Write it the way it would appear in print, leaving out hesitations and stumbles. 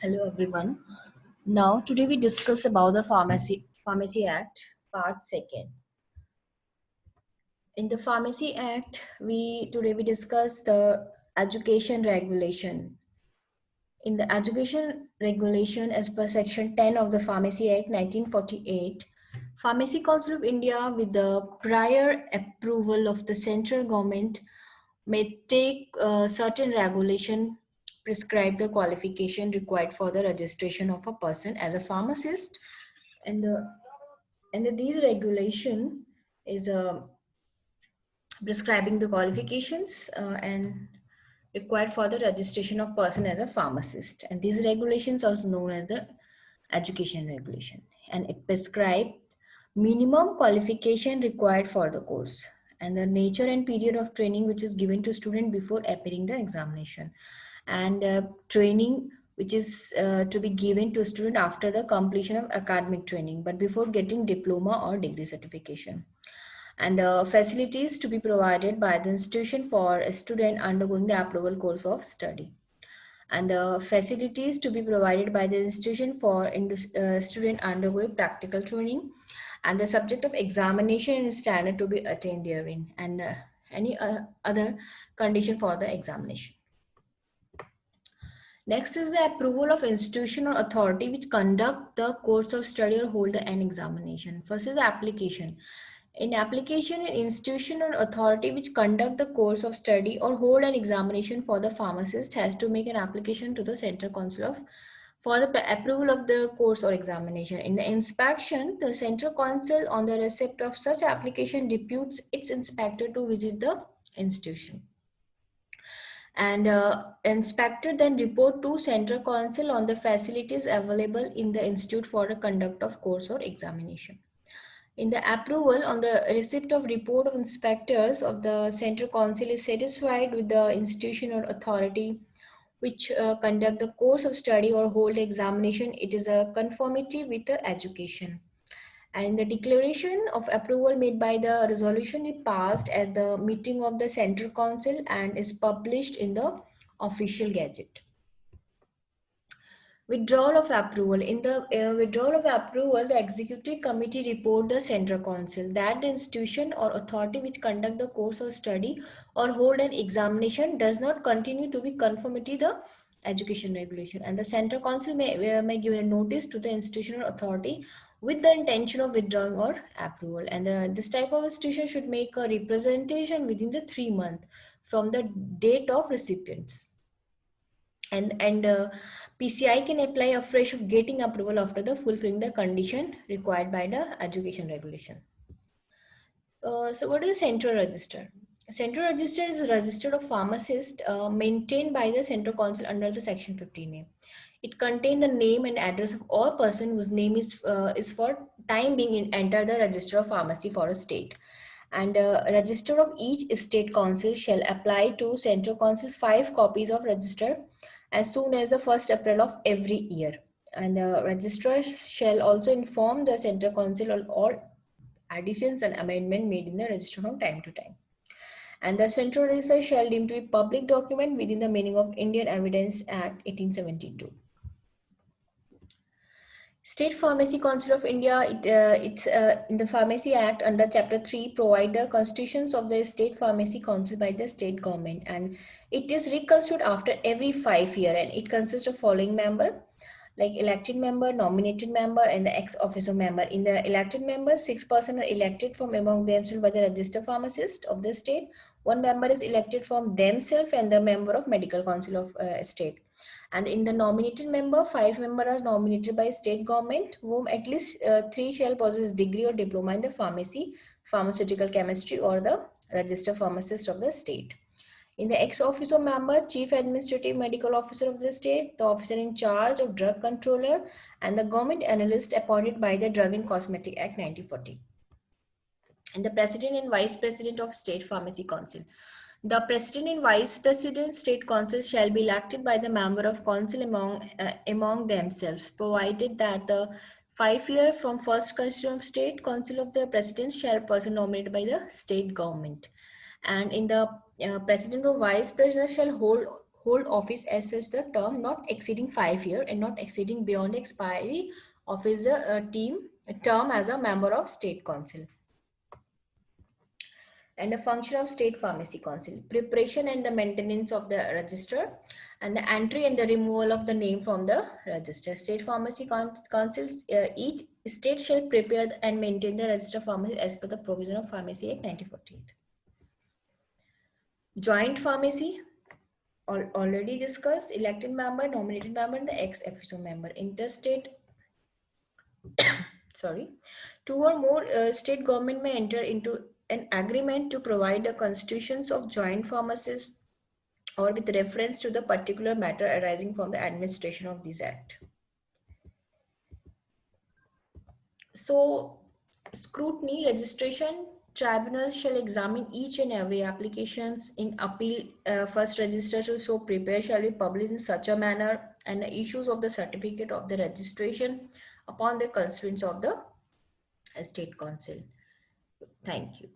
Hello everyone. Now today we discuss about the Pharmacy Act part 2nd. In the Pharmacy Act, we discuss the education regulation. In the education regulation as per section 10 of the Pharmacy Act 1948, Pharmacy Council of India with the prior approval of the central government may take certain regulation prescribe the qualification required for the registration of a person as a pharmacist, and these regulation is prescribing the qualifications and required for the registration of person as a pharmacist, and these regulations are known as the education regulation, and it prescribes minimum qualification required for the course and the nature and period of training which is given to student before appearing the examination, and training which is to be given to student after the completion of academic training but before getting diploma or degree certification, and the facilities to be provided by the institution for a student undergoing the approval course of study, and the facilities to be provided by the institution for student undergoing practical training, and the subject of examination and standard to be attained therein, and any other condition for the examination. Next is the approval of institution or authority which conduct the course of study or hold an examination. First is the application. In application, an institution or authority which conduct the course of study or hold an examination for the pharmacist has to make an application to the Central Council of for the approval of the course or examination. In the inspection, the Central Council on the receipt of such application deputes its inspector to visit the institution, and inspector then report to Central Council on the facilities available in the institute for the conduct of course or examination. In the approval on the receipt of report of inspectors of the Central Council is satisfied with the institution or authority which conduct the course of study or hold the examination, it is a conformity with the education. And the declaration of approval made by the resolution is passed at the meeting of the Central Council and is published in the official gazette. Withdrawal of approval. In the withdrawal of approval, the executive committee report the Central Council that the institution or authority which conduct the course of study or hold an examination does not continue to be conformity the education regulation, and the Central Council may give a notice to the institution or authority with the intention of withdrawing or approval, and this type of institution should make a representation within the 3 months from the date of recipients, and PCI can apply afresh of getting approval after the fulfilling the condition required by the education regulation. So what is central register? Central register is a register of pharmacists maintained by the Central Council under the section 15A. It contains the name and address of all person whose name is for time being enter the register of pharmacy for a state, and register of each state council shall apply to Central Council 5 copies of register as soon as the 1st April of every year, and the registrar shall also inform the Central Council on all additions and amendment made in the register from time to time, and the central register shall deem to be public document within the meaning of Indian Evidence Act 1872. State Pharmacy Council of India, it's in the Pharmacy Act under Chapter 3 provide the constitutions of the State Pharmacy Council by the state government, and it is reconstituted after every 5 years, and it consists of following member like elected member, nominated member, and the ex officio member. In the elected members, 6% are elected from among themselves by the registered pharmacist of the state. One member is elected from themselves and the member of medical council of state. And in the nominated member, 5 members are nominated by state government, whom at least 3 shall possess degree or diploma in the pharmacy, pharmaceutical chemistry, or the registered pharmacist of the state. In the ex officio member, chief administrative medical officer of the state, the officer in charge of drug controller, and the government analyst appointed by the Drug and Cosmetic Act 1940. And the president and vice president of State Pharmacy Council. The president and vice president state council shall be elected by the member of council among themselves, provided that the 5 year from first constitution of state council of the president shall person nominated by the state government, and in the president or vice president shall hold office as such the term not exceeding 5 years and not exceeding beyond the expiry of his term as a member of State Council. And the function of State Pharmacy Council: preparation and the maintenance of the register, and the entry and the removal of the name from the register. State Pharmacy Councils, each state shall prepare and maintain the register pharmacy as per the provision of Pharmacy Act 1948. Joint pharmacy, already discussed: elected member, nominated member, and the ex officio member. Interstate, sorry, two or more state government may enter into an agreement to provide the constitutions of joint pharmacies or with reference to the particular matter arising from the administration of this act. So, scrutiny: registration tribunals shall examine each and every applications in appeal. First register to so prepare shall be published in such a manner, and the issues of the certificate of the registration upon the constituents of the State Council. Thank you.